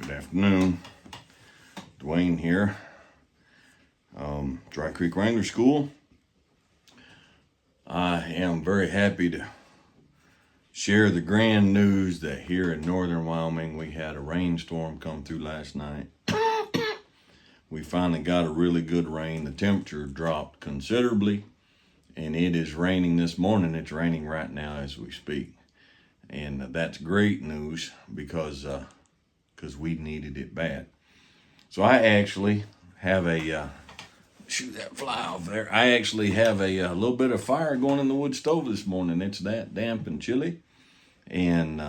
Good afternoon. Dwayne here. Dry Creek Wrangler School. I am very happy to share the grand news that here in northern Wyoming we had a rainstorm come through last night. We finally got a really good rain. The temperature dropped considerably and it is raining this morning. It's raining right now as we speak. And that's great news because we needed it bad. So I actually have a, shoot that fly off there. I actually have a little bit of fire going in the wood stove this morning. It's that damp and chilly. And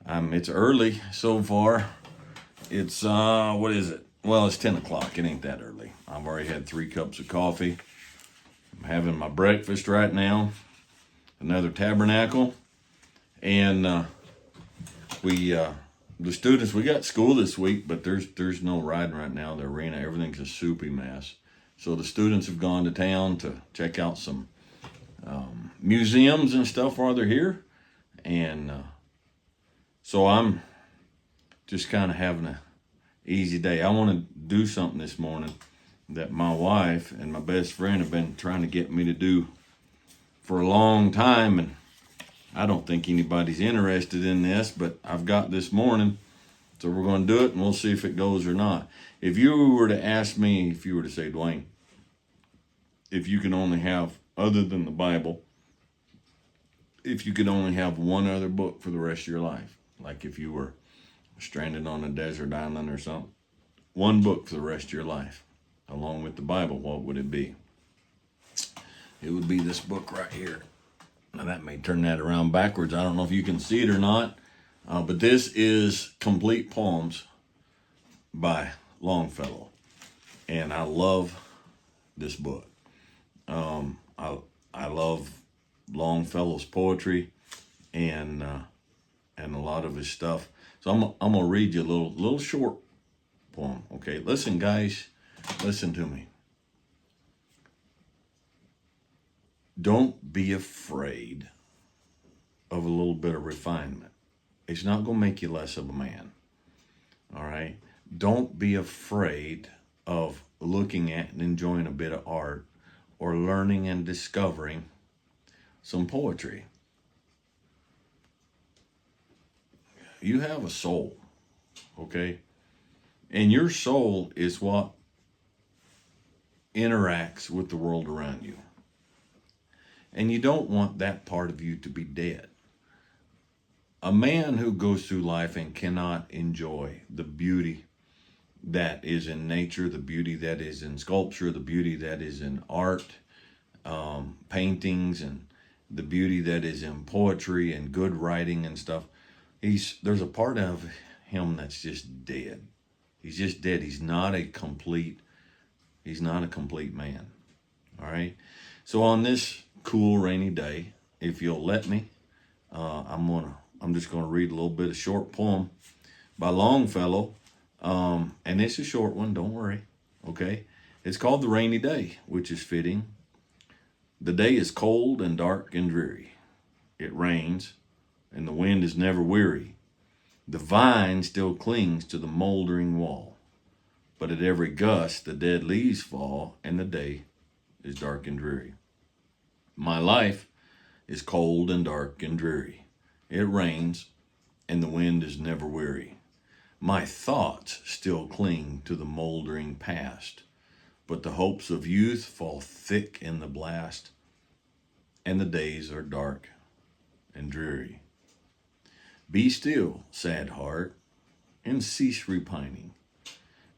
it's early so far. It's, what is it? Well, it's 10 o'clock. It ain't that early. I've already had 3 cups of coffee. I'm having my breakfast right now. Another tabernacle. And the students, we got school this week, but there's no riding right now. The arena, everything's a soupy mess. So the students have gone to town to check out some museums and stuff while they're here. And so I'm just kind of having an easy day. I want to do something this morning that my wife and my best friend have been trying to get me to do for a long time. And I don't think anybody's interested in this, but I've got this morning, so we're going to do it, and we'll see if it goes or not. If you were to ask me, if you were to say, Dwayne, if you can only have, other than the Bible, if you could only have one other book for the rest of your life, like if you were stranded on a desert island or something, one book for the rest of your life, along with the Bible, what would it be? It would be this book right here. Now that may turn that around backwards. I don't know if you can see it or not, but this is Complete Poems by Longfellow, and I love this book. I love Longfellow's poetry and a lot of his stuff. So I'm gonna read you a little short poem. Okay, listen, guys, listen to me. Don't be afraid of a little bit of refinement. It's not going to make you less of a man. All right? Don't be afraid of looking at and enjoying a bit of art or learning and discovering some poetry. You have a soul, okay? And your soul is what interacts with the world around you. And you don't want that part of you to be dead. A man who goes through life and cannot enjoy the beauty that is in nature, the beauty that is in sculpture, the beauty that is in art, paintings, and the beauty that is in poetry and good writing and stuff, there's a part of him that's just dead. He's just dead. He's not a complete man. All right? So on this cool rainy day, if you'll let me, I'm just gonna read a little bit of short poem by Longfellow, and it's a short one, don't worry. Okay, it's called The Rainy Day, which is fitting. The day is cold and dark and dreary. It rains and the wind is never weary. The vine still clings to the moldering wall, but at every gust the dead leaves fall and the day is dark and dreary. My life is cold and dark and dreary. It rains, and the wind is never weary. My thoughts still cling to the moldering past, but the hopes of youth fall thick in the blast, and the days are dark and dreary. Be still, sad heart, and cease repining.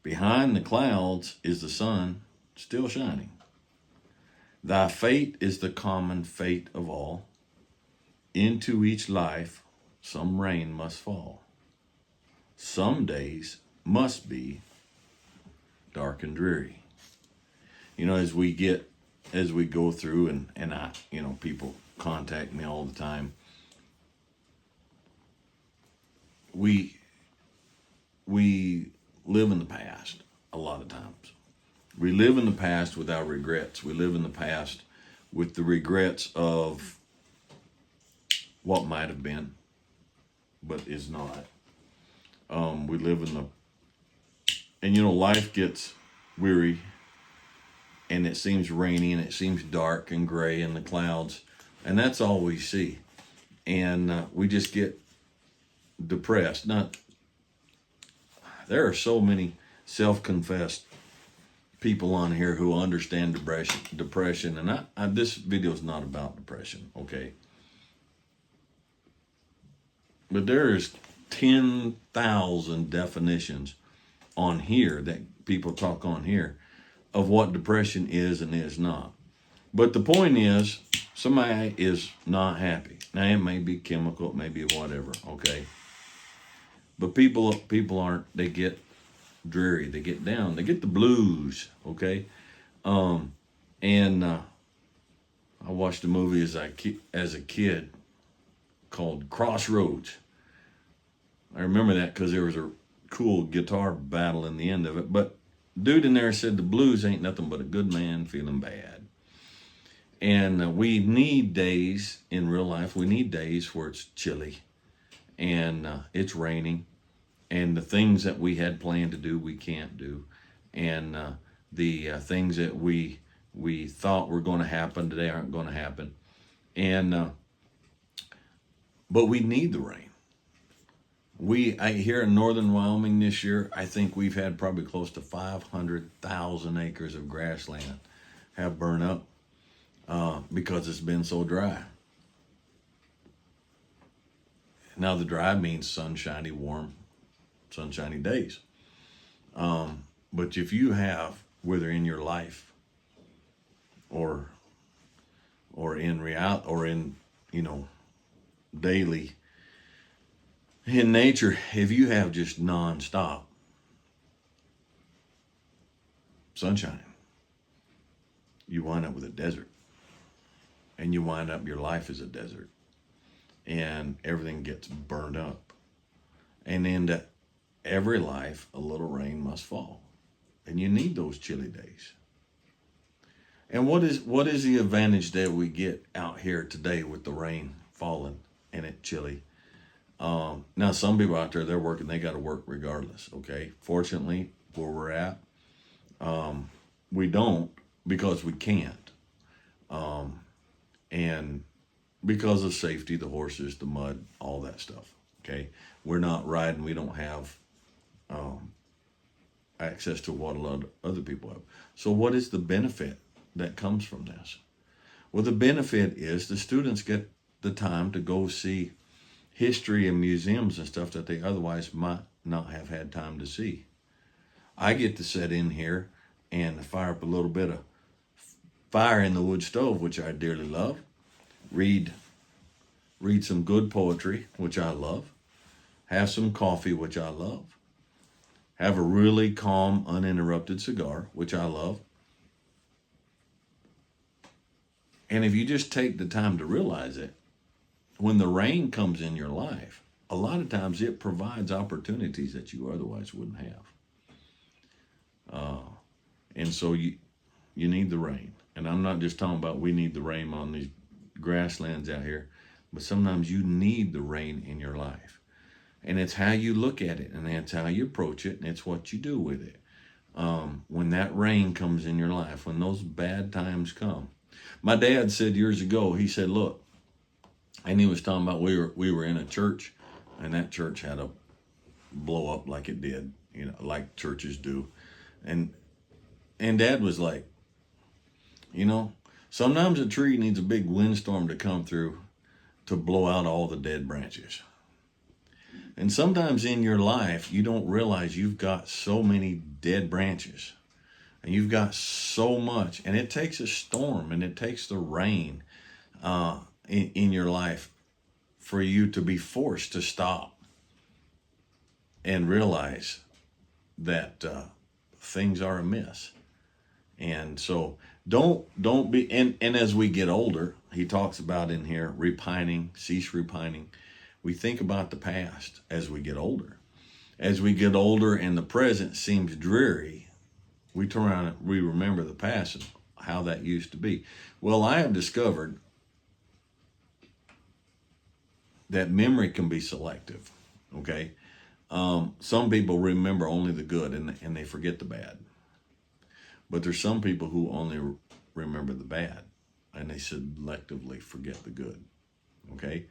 Behind the clouds is the sun still shining. Thy fate is the common fate of all. Into each life some rain must fall. Some days must be dark and dreary. You know, as we go through and I, people contact me all the time. We live in the past a lot of times. We live in the past without regrets. We live in the past with the regrets of what might have been, but is not. We live in the, and life gets weary, and it seems rainy, and it seems dark and gray in the clouds, and that's all we see. And we just get depressed. There are so many self-confessed people on here who understand depression, and this video is not about depression, okay? But there's 10,000 definitions on here that people talk on here of what depression is and is not. But the point is, somebody is not happy. Now, it may be chemical, it may be whatever, okay? But people aren't, they get dreary, they get down, they get the blues, okay? And I watched a movie as a kid called Crossroads. I remember that because there was a cool guitar battle in the end of it. But dude in there said the blues ain't nothing but a good man feeling bad. And we need days in real life. We need days where it's chilly and it's raining, and the things that we had planned to do we can't do, and the things that we thought were going to happen today aren't going to happen. And but we need the rain. Here in northern Wyoming this year, I think we've had probably close to 500,000 acres of grassland have burned up because it's been so dry. Now the dry means sunshiny, warm, sunshiny days. But if you have, whether in your life or in reality or in daily in nature, if you have just nonstop sunshine, you wind up with a desert, and you wind up your life as a desert, and everything gets burned up. And into every life, a little rain must fall, and you need those chilly days. And what is the advantage that we get out here today with the rain falling and it chilly? Now, some people out there, they're working, they got to work regardless, okay? Fortunately, where we're at, we don't, because we can't. And because of safety, the horses, the mud, all that stuff, okay? We're not riding, we don't have access to what a lot of other people have. So what is the benefit that comes from this? Well, the benefit is the students get the time to go see history and museums and stuff that they otherwise might not have had time to see. I get to sit in here and fire up a little bit of fire in the wood stove, which I dearly love, read some good poetry, which I love, have some coffee, which I love, have a really calm, uninterrupted cigar, which I love. And if you just take the time to realize it, when the rain comes in your life, a lot of times it provides opportunities that you otherwise wouldn't have. And so you need the rain. And I'm not just talking about we need the rain on these grasslands out here, but sometimes you need the rain in your life. And it's how you look at it, and it's how you approach it, and it's what you do with it. When that rain comes in your life, when those bad times come. My dad said years ago, he said, look, and he was talking about we were in a church, and that church had a blow up like it did, like churches do. And Dad was like, sometimes a tree needs a big windstorm to come through to blow out all the dead branches. And sometimes in your life, you don't realize you've got so many dead branches, and you've got so much, and it takes a storm, and it takes the rain in your life for you to be forced to stop and realize that things are amiss. And so don't be, and as we get older, he talks about in here, repining, cease repining. We think about the past as we get older. As we get older and the present seems dreary, we turn around and we remember the past and how that used to be. Well, I have discovered that memory can be selective, okay? Some people remember only the good and they forget the bad. But there's some people who only remember the bad and they selectively forget the good. Okay?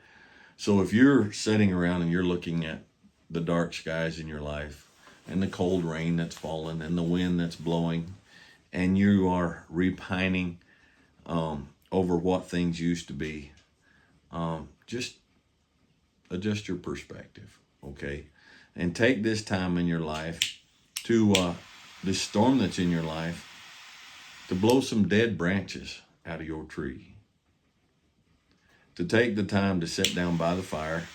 So if you're sitting around and you're looking at the dark skies in your life and the cold rain that's falling and the wind that's blowing, and you are repining over what things used to be, just adjust your perspective, okay? And take this time in your life to, this storm that's in your life, to blow some dead branches out of your tree. To take the time to sit down by the fire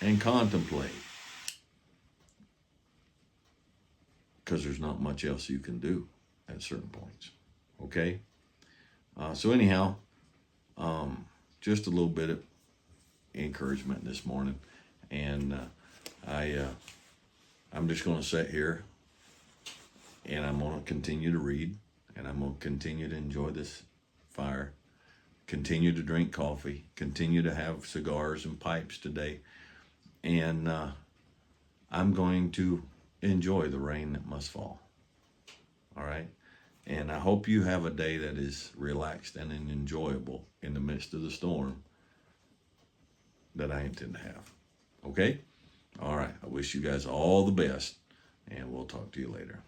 and contemplate. Because there's not much else you can do at certain points, okay? So anyhow, just a little bit of encouragement this morning. And I'm just going to sit here and I'm going to continue to read and I'm going to continue to enjoy this fire, continue to drink coffee, continue to have cigars and pipes today. And I'm going to enjoy the rain that must fall. All right. And I hope you have a day that is relaxed and enjoyable in the midst of the storm that I intend to have. Okay? All right. I wish you guys all the best, and we'll talk to you later.